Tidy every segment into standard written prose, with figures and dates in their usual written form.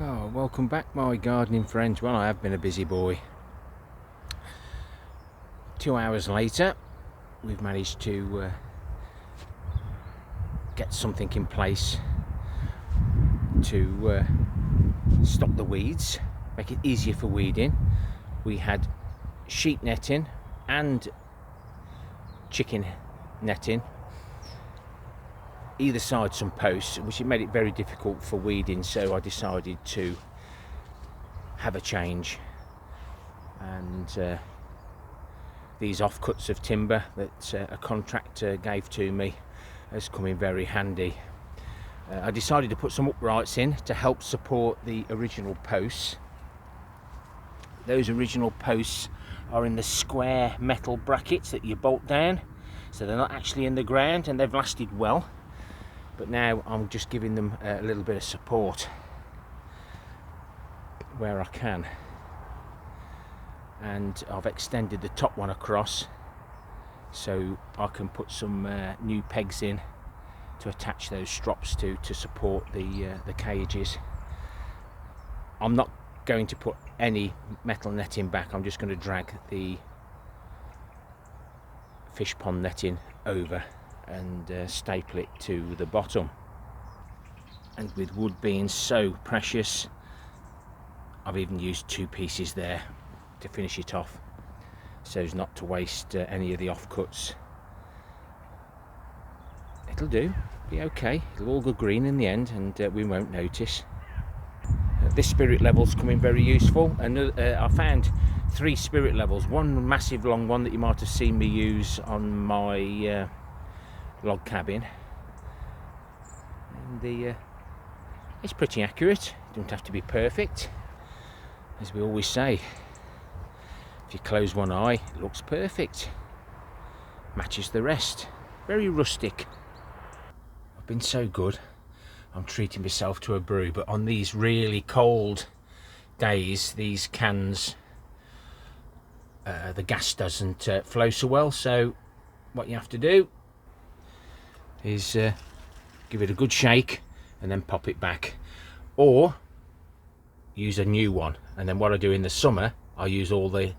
Oh, welcome back, my gardening friends. Well, I have been a busy boy. 2 hours later, we've managed to get something in place to stop the weeds, make it easier for weeding. We had sheep netting and chicken netting, either side some posts, which it made it very difficult for weeding, so I decided to have a change, and these offcuts of timber that a contractor gave to me has come in very handy. I decided to put some uprights in to help support the original posts. Those original posts are in the square metal brackets that you bolt down, so they're not actually in the ground, and they've lasted well. But now I'm just giving them a little bit of support where I can, and I've extended the top one across so I can put some new pegs in to attach those strops to support the cages. I'm not going to put any metal netting back. I'm just going to drag the fish pond netting over and staple it to the bottom. And with wood being so precious, I've even used 2 pieces there to finish it off, so as not to waste any of the offcuts. It'll do, be okay, it'll all go green in the end, and we won't notice. This spirit level's coming very useful, and I found 3 spirit levels. One massive long one that you might have seen me use on my log cabin, and it's pretty accurate. It don't have to be perfect, as we always say. If you close one eye, it looks perfect, matches the rest. Very rustic. I've been so good, I'm treating myself to a brew, but on these really cold days, these cans, the gas doesn't flow so well, so what you have to do is give it a good shake and then pop it back, or use a new one. And then what I do in the summer, I use all the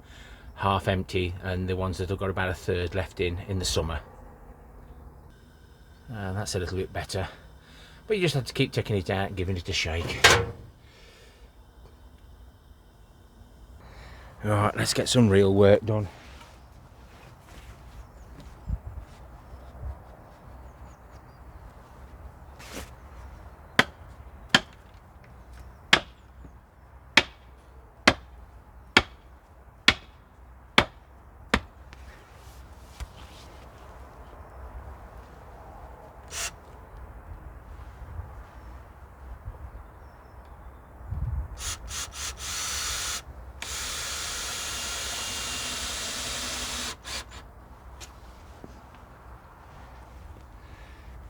half empty and the ones that have got about a third left in the summer. That's a little bit better, but you just have to keep taking it out and giving it a shake. Right, let's get some real work done.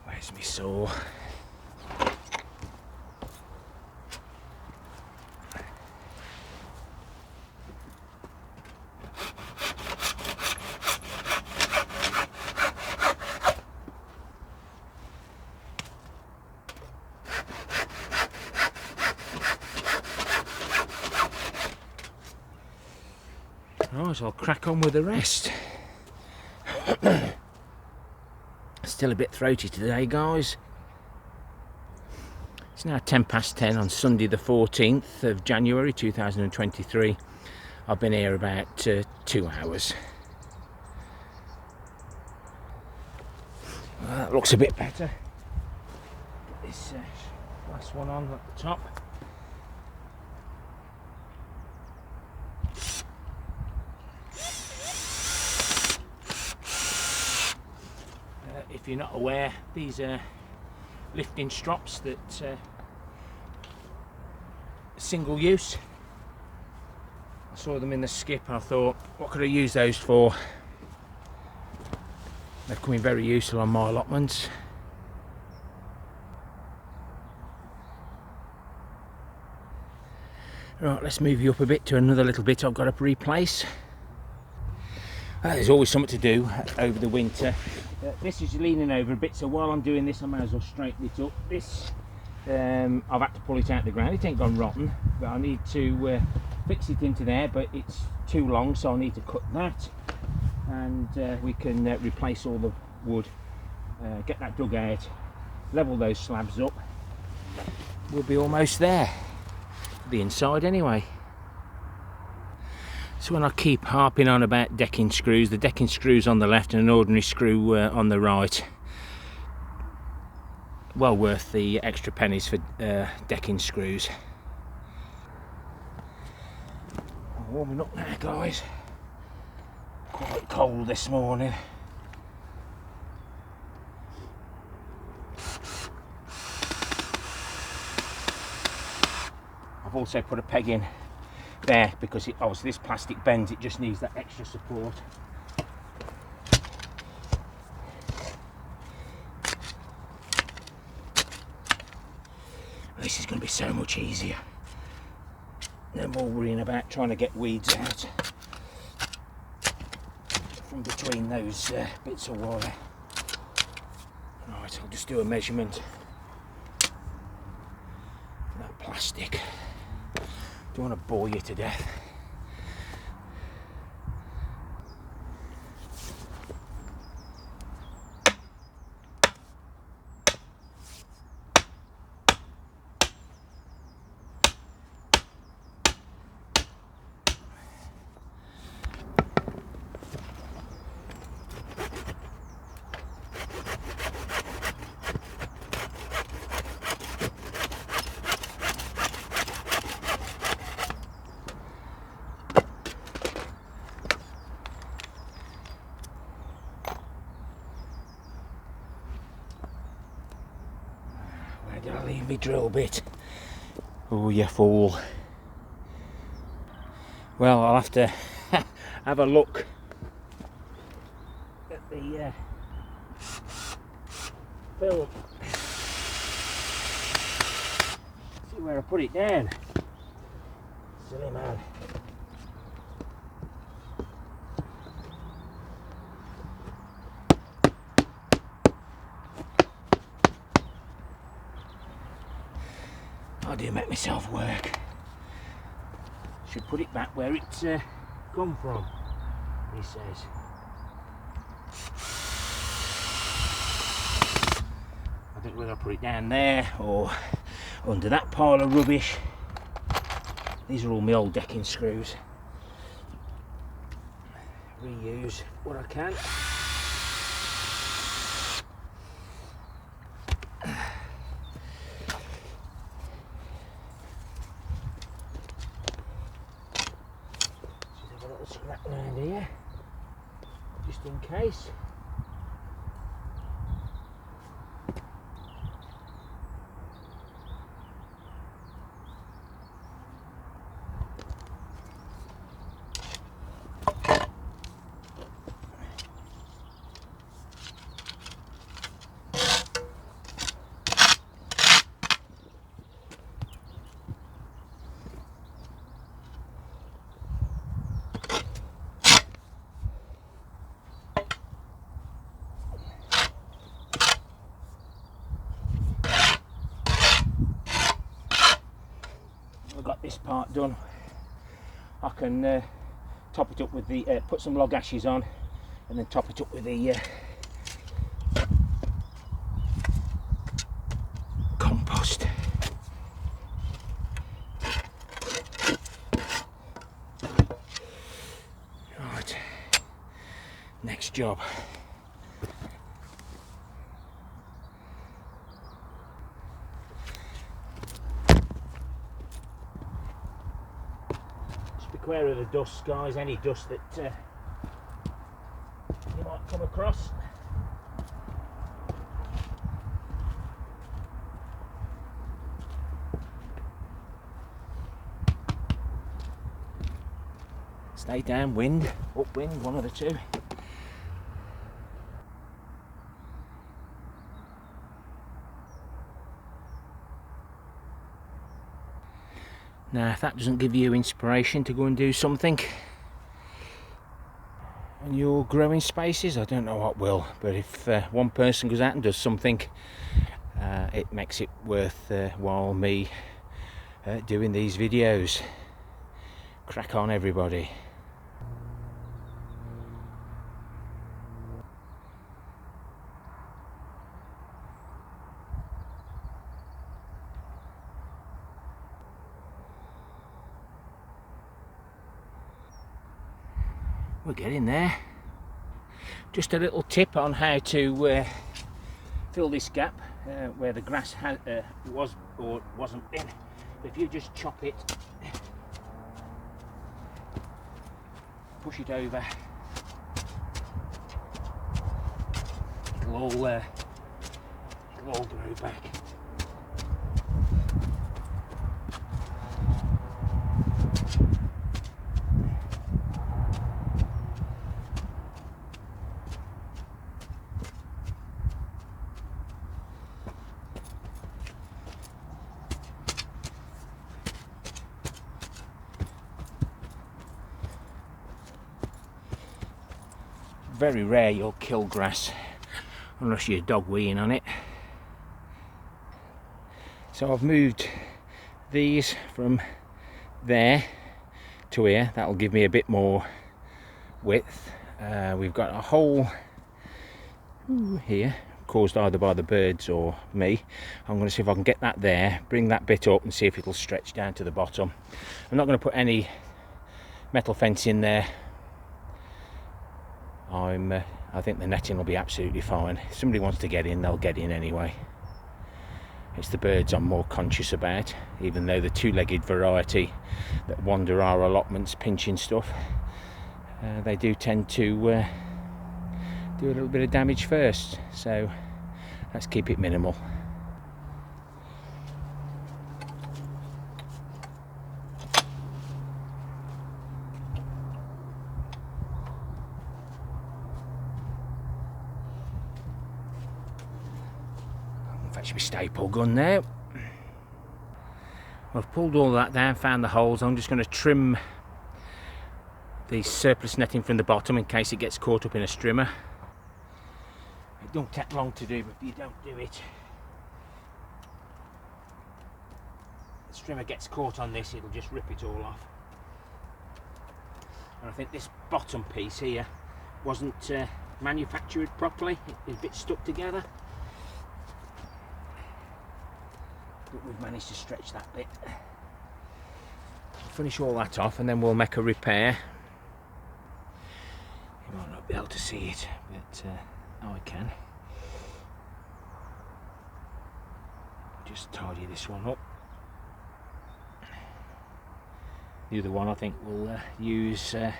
Where's my saw? Right, so I'll crack on with the rest. Still a bit throaty today, guys. It's now 10:10 on Sunday the 14th of January 2023. I've been here about 2 hours. Well, that looks a bit better. Get this last one on at the top. If you're not aware, these are lifting strops that are single use. I saw them in the skip and I thought, what could I use those for? They've come in very useful on my allotments. Right, let's move you up a bit to another little bit I've got to replace. There's always something to do over the winter. This is leaning over a bit, so while I'm doing this I might as well straighten it up. This I've had to pull it out of the ground. It ain't gone rotten, but I need to fix it into there, but it's too long, so I need to cut that, and we can replace all the wood, get that dug out, level those slabs up. We'll be almost there, the inside anyway. So when I keep harping on about decking screws, the decking screws on the left and an ordinary screw on the right, well worth the extra pennies for decking screws. I'm warming up now, guys. Quite cold this morning. I've also put a peg in there because obviously this plastic bends, it just needs that extra support. This is going to be so much easier. No more worrying about trying to get weeds out from between those bits of wire. Right, I'll just do a measurement. That plastic. Don't want to bore you to death. Did I leave my drill bit? Oh, you fool. Well, I'll have to have a look at the film. See where I put it down. Silly man. I do make myself work. Should put it back where it's come from, he says. I don't know whether I put it down there or under that pile of rubbish. These are all my old decking screws. Reuse what I can. Scrap around here, just in case. Got this part done. I can top it up with the put some log ashes on and then top it up with the compost. Right, next job. Beware of the dust, guys, any dust that you might come across. Stay downwind, upwind, one of the two. Now, if that doesn't give you inspiration to go and do something in your growing spaces, I don't know what will. But if one person goes out and does something, it makes it worth while me doing these videos. Crack on, everybody. We're getting there. Just a little tip on how to fill this gap where the grass was or wasn't in. If you just chop it, push it over, it'll all grow back. Very rare you'll kill grass unless you're dog weeing on it. So I've moved these from there to here. That'll give me a bit more width. We've got a hole here caused either by the birds or me. I'm going to see if I can get that there, bring that bit up and see if it'll stretch down to the bottom. I'm not going to put any metal fence in there. I think the netting will be absolutely fine. If somebody wants to get in, they'll get in anyway. It's the birds I'm more conscious about, even though the two-legged variety that wander our allotments pinching stuff, they do tend to do a little bit of damage first, so let's keep it minimal. Fetch my staple gun now. I've pulled all that down, found the holes. I'm just going to trim the surplus netting from the bottom in case it gets caught up in a strimmer. It don't take long to do, but if you don't do it, the strimmer gets caught on this, it'll just rip it all off. And I think this bottom piece here wasn't manufactured properly. It's a bit stuck together. But we've managed to stretch that bit. We'll finish all that off and then we'll make a repair. You might not be able to see it, but I can. Just tidy this one up. The other one I think we'll use a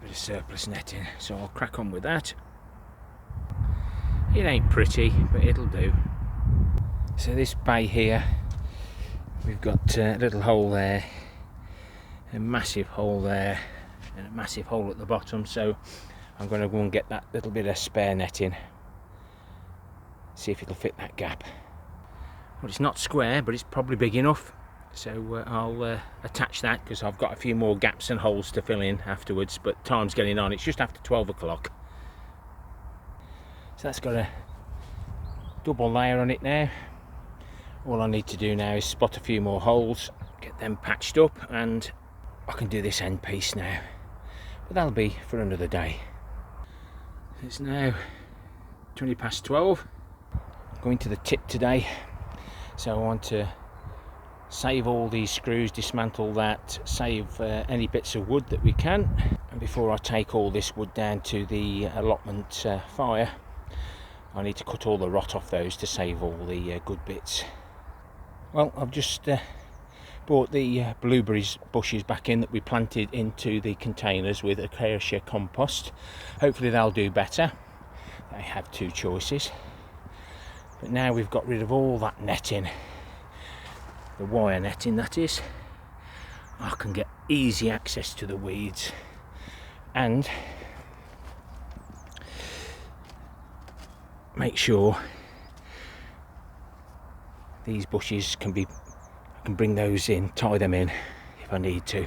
bit of surplus netting, so I'll crack on with that. It ain't pretty, but it'll do. So this bay here, we've got a little hole there, a massive hole there, and a massive hole at the bottom, so I'm going to go and get that little bit of spare netting, see if it'll fit that gap. Well, it's not square, but it's probably big enough, so I'll attach that because I've got a few more gaps and holes to fill in afterwards, but time's getting on. It's just after 12 o'clock. So that's got a double layer on it now. All I need to do now is spot a few more holes, get them patched up, and I can do this end piece now. But that'll be for another day. It's now 20 past 12. I'm going to the tip today, so I want to save all these screws, dismantle that, save any bits of wood that we can. And before I take all this wood down to the allotment fire, I need to cut all the rot off those to save all the good bits. Well, I've just brought the blueberries bushes back in that we planted into the containers with acacia compost. Hopefully they'll do better. They have two choices. But now we've got rid of all that netting, the wire netting that is, I can get easy access to the weeds and make sure these bushes I can bring those in, tie them in if I need to.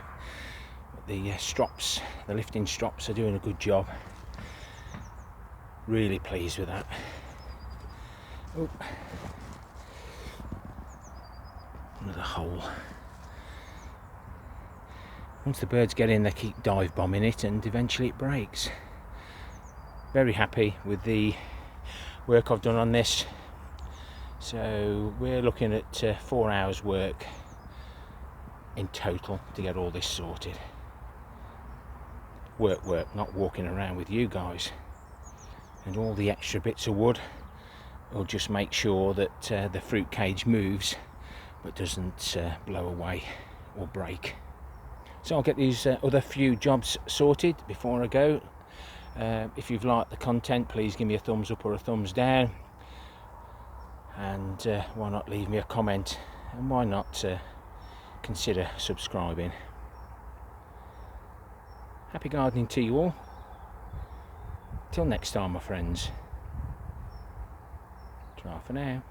But the strops, the lifting strops are doing a good job. Really pleased with that. Oh, another hole. Once the birds get in, they keep dive bombing it, and eventually it breaks. Very happy with the work I've done on this. So we're looking at 4 hours work in total to get all this sorted. Work, not walking around with you guys. And all the extra bits of wood will just make sure that the fruit cage moves but doesn't blow away or break. So I'll get these other few jobs sorted before I go. If you've liked the content, please give me a thumbs up or a thumbs down, and why not leave me a comment, and why not consider subscribing. Happy gardening to you all. Till next time, my friends. Ta for now.